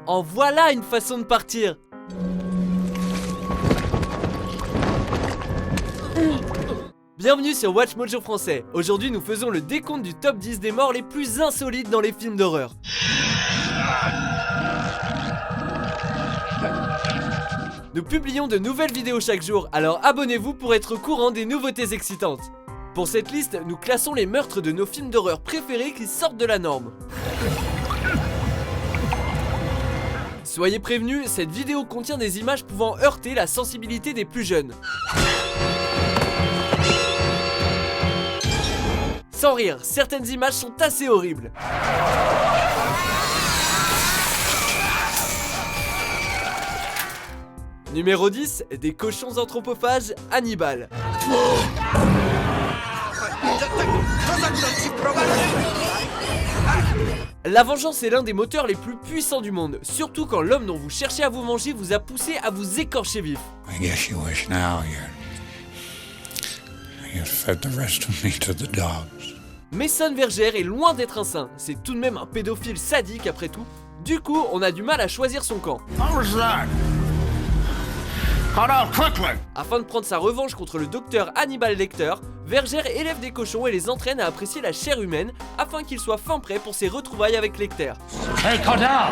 En voilà une façon de partir. Bienvenue sur Watch Mojo français. Aujourd'hui nous faisons le décompte du top 10 des morts les plus insolites dans les films d'horreur. Nous publions de nouvelles vidéos chaque jour, alors abonnez-vous pour être au courant des nouveautés excitantes. Pour cette liste, nous classons les meurtres de nos films d'horreur préférés qui sortent de la norme. Soyez prévenus, cette vidéo contient des images pouvant heurter la sensibilité des plus jeunes. Sans rire, certaines images sont assez horribles. Numéro 10, des cochons anthropophages, Hannibal. La vengeance est l'un des moteurs les plus puissants du monde, surtout quand l'homme dont vous cherchez à vous manger vous a poussé à vous écorcher vif. I guess you wish now you'd fed the rest of me to the dogs. Mason Verger est loin d'être un saint, c'est tout de même un pédophile sadique après tout. Du coup, on a du mal à choisir son camp. Afin de prendre sa revanche contre le docteur Hannibal Lecter, Verger élève des cochons et les entraîne à apprécier la chair humaine afin qu'ils soient fin prêts pour ses retrouvailles avec Lecter. Hey Cordell,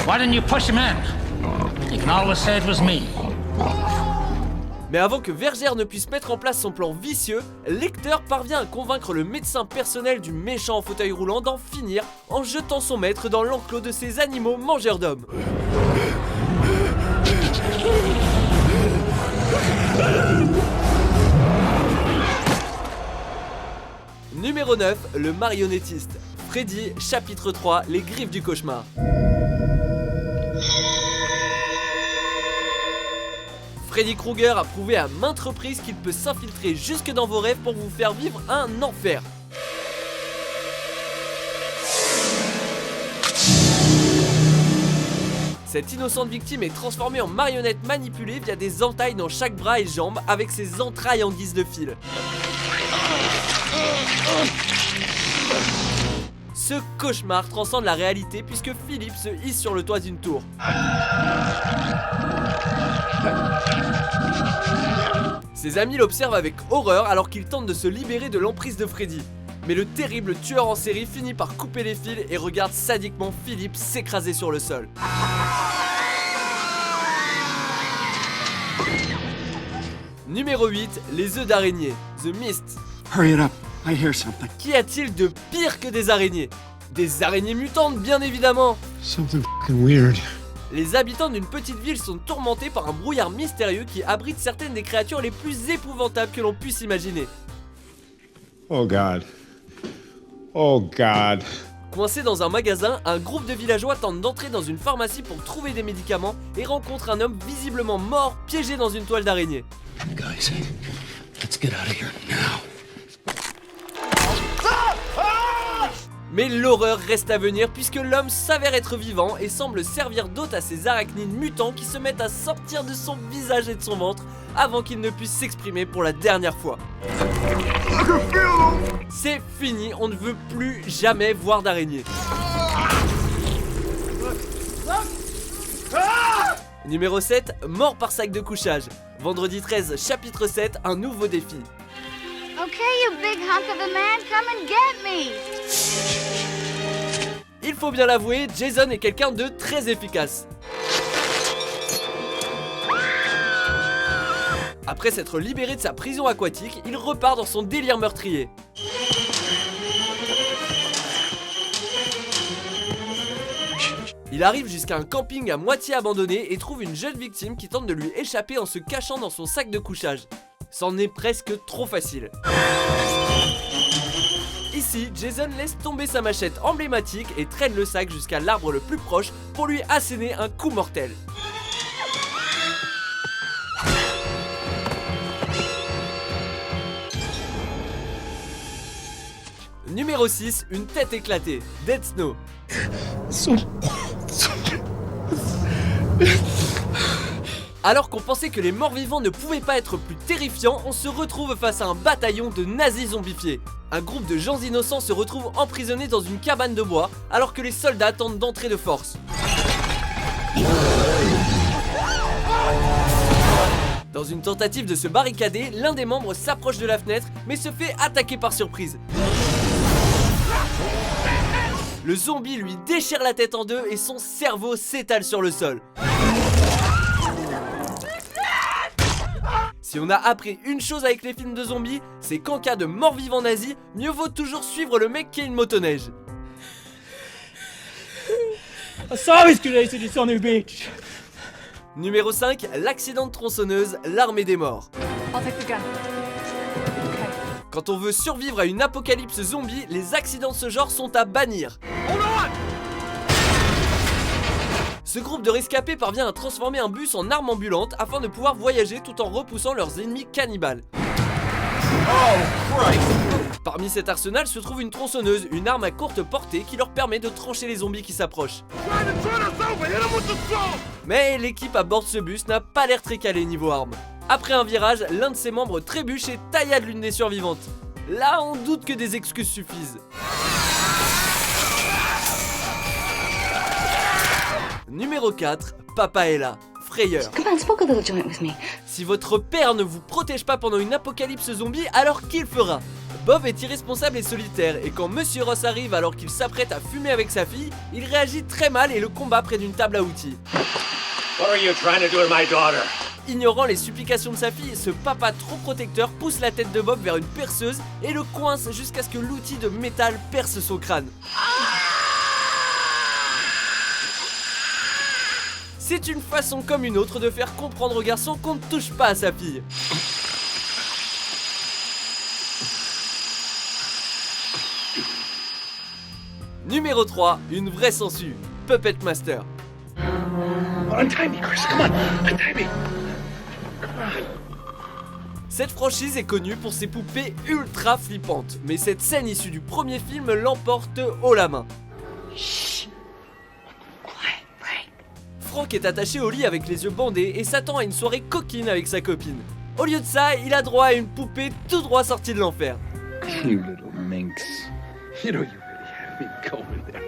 why didn't you push him in? You can always say it was me. Mais avant que Verger ne puisse mettre en place son plan vicieux, Lecter parvient à convaincre le médecin personnel du méchant en fauteuil roulant d'en finir en jetant son maître dans l'enclos de ces animaux mangeurs d'hommes. Numéro 9, le marionnettiste. Freddy, chapitre 3, les griffes du cauchemar. Freddy Krueger a prouvé à maintes reprises qu'il peut s'infiltrer jusque dans vos rêves pour vous faire vivre un enfer. Cette innocente victime est transformée en marionnette manipulée via des entailles dans chaque bras et jambe avec ses entrailles en guise de fil. Ce cauchemar transcende la réalité puisque Philippe se hisse sur le toit d'une tour. Ses amis l'observent avec horreur alors qu'il tente de se libérer de l'emprise de Freddy. Mais le terrible tueur en série finit par couper les fils et regarde sadiquement Philippe s'écraser sur le sol. Numéro 8, les œufs d'araignée, The Mist. Hurry it up, I hear something. Qu'y a-t-il de pire que des araignées? Des araignées mutantes, bien évidemment. Something fucking weird. Les habitants d'une petite ville sont tourmentés par un brouillard mystérieux qui abrite certaines des créatures les plus épouvantables que l'on puisse imaginer. Oh God. Oh God. Coincé dans un magasin, un groupe de villageois tente d'entrer dans une pharmacie pour trouver des médicaments et rencontre un homme visiblement mort piégé dans une toile d'araignée. Guys, let's get out of here now. Mais l'horreur reste à venir puisque l'homme s'avère être vivant et semble servir d'hôte à ces arachnides mutants qui se mettent à sortir de son visage et de son ventre avant qu'il ne puisse s'exprimer pour la dernière fois. C'est fini, on ne veut plus jamais voir d'araignée. Numéro 7, mort par sac de couchage. Vendredi 13, chapitre 7, un nouveau défi. Okay, you big hunk of a man, come and get me. Il faut bien l'avouer, Jason est quelqu'un de très efficace. Après s'être libéré de sa prison aquatique, il repart dans son délire meurtrier. Il arrive jusqu'à un camping à moitié abandonné et trouve une jeune victime qui tente de lui échapper en se cachant dans son sac de couchage. C'en est presque trop facile. Ici, Jason laisse tomber sa machette emblématique et traîne le sac jusqu'à l'arbre le plus proche pour lui asséner un coup mortel. Numéro 6, une tête éclatée, Dead Snow. Alors qu'on pensait que les morts-vivants ne pouvaient pas être plus terrifiants, on se retrouve face à un bataillon de nazis zombifiés. Un groupe de gens innocents se retrouve emprisonnés dans une cabane de bois alors que les soldats tentent d'entrer de force. Dans une tentative de se barricader, l'un des membres s'approche de la fenêtre mais se fait attaquer par surprise. Le zombie lui déchire la tête en deux et son cerveau s'étale sur le sol. Si on a appris une chose avec les films de zombies, c'est qu'en cas de mort-vivant nazi, mieux vaut toujours suivre le mec qui a une motoneige. Numéro 5, l'accident de tronçonneuse, l'armée des morts. Quand on veut survivre à une apocalypse zombie, les accidents de ce genre sont à bannir. Ce groupe de rescapés parvient à transformer un bus en arme ambulante afin de pouvoir voyager tout en repoussant leurs ennemis cannibales. Parmi cet arsenal se trouve une tronçonneuse, une arme à courte portée qui leur permet de trancher les zombies qui s'approchent. Mais l'équipe à bord de ce bus n'a pas l'air très calée niveau armes. Après un virage, l'un de ses membres trébuche et taillade l'une des survivantes. Là, on doute que des excuses suffisent. Numéro 4, Papa est là, frayeur. Come on, smoke a little joint with me. Si votre père ne vous protège pas pendant une apocalypse zombie, alors qui le fera? Bob est irresponsable et solitaire, et quand Monsieur Ross arrive alors qu'il s'apprête à fumer avec sa fille, il réagit très mal et le combat près d'une table à outils. What are you trying to do to my daughter? Ignorant les supplications de sa fille, ce papa trop protecteur pousse la tête de Bob vers une perceuse et le coince jusqu'à ce que l'outil de métal perce son crâne. C'est une façon comme une autre de faire comprendre au garçon qu'on ne touche pas à sa fille. Numéro 3, une vraie sangsue, Puppet Master. Untie me, Chris. Come on. Untie me. Cette franchise est connue pour ses poupées ultra flippantes, mais cette scène issue du premier film l'emporte haut la main. Frank est attaché au lit avec les yeux bandés et s'attend à une soirée coquine avec sa copine. Au lieu de ça, il a droit à une poupée tout droit sortie de l'enfer. You little minx. You know you really have me going there.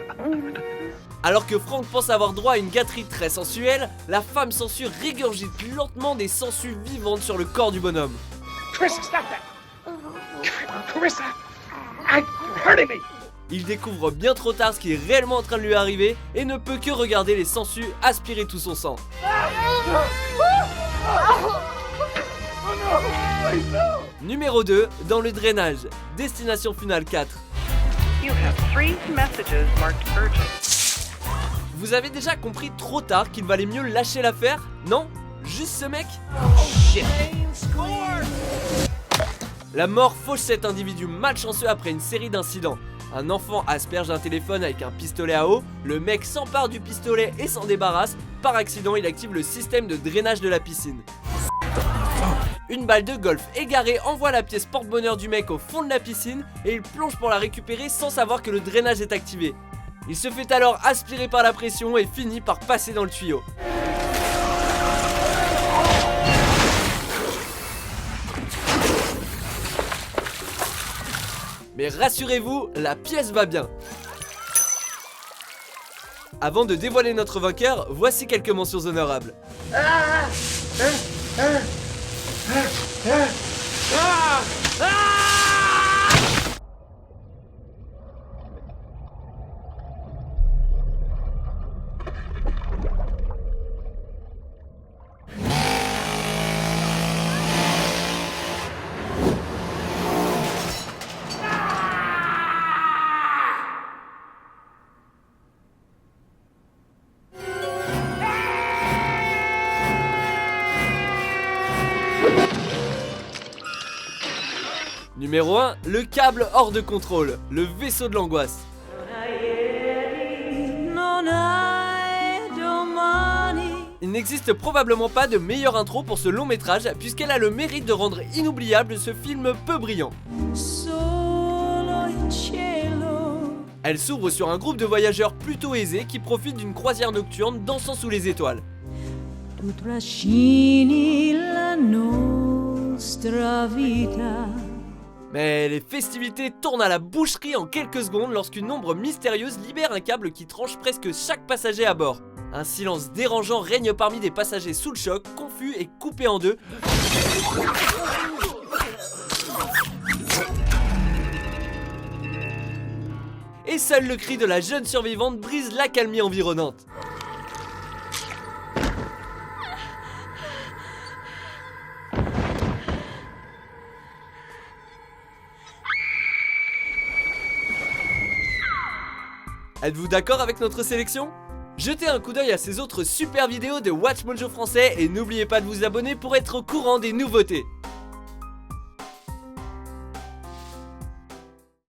Alors que Frank pense avoir droit à une gâterie très sensuelle, la femme sangsue régurgite lentement des sangsues vivantes sur le corps du bonhomme. Chris, stop that. Carissa, you're hurting me. Il découvre bien trop tard ce qui est réellement en train de lui arriver et ne peut que regarder les sangsues aspirer tout son sang. Numéro 2, dans le drainage, Destination Finale 4. You have 3 messages marked urgent. Vous avez déjà compris trop tard qu'il valait mieux lâcher l'affaire? Non? Juste ce mec? La mort fauche cet individu malchanceux après une série d'incidents. Un enfant asperge un téléphone avec un pistolet à eau, le mec s'empare du pistolet et s'en débarrasse. Par accident, il active le système de drainage de la piscine. Une balle de golf égarée envoie la pièce porte-bonheur du mec au fond de la piscine et il plonge pour la récupérer sans savoir que le drainage est activé. Il se fait alors aspirer par la pression et finit par passer dans le tuyau. Mais rassurez-vous, la pièce va bien. Avant de dévoiler notre vainqueur, voici quelques mentions honorables. Numéro 1, le câble hors de contrôle, le vaisseau de l'angoisse. Il n'existe probablement pas de meilleure intro pour ce long métrage puisqu'elle a le mérite de rendre inoubliable ce film peu brillant. Elle s'ouvre sur un groupe de voyageurs plutôt aisés qui profitent d'une croisière nocturne dansant sous les étoiles. Mais les festivités tournent à la boucherie en quelques secondes lorsqu'une ombre mystérieuse libère un câble qui tranche presque chaque passager à bord. Un silence dérangeant règne parmi des passagers sous le choc, confus et coupés en deux. Et seul le cri de la jeune survivante brise l'accalmie environnante. Êtes-vous d'accord avec notre sélection ? Jetez un coup d'œil à ces autres super vidéos de WatchMojo français et n'oubliez pas de vous abonner pour être au courant des nouveautés.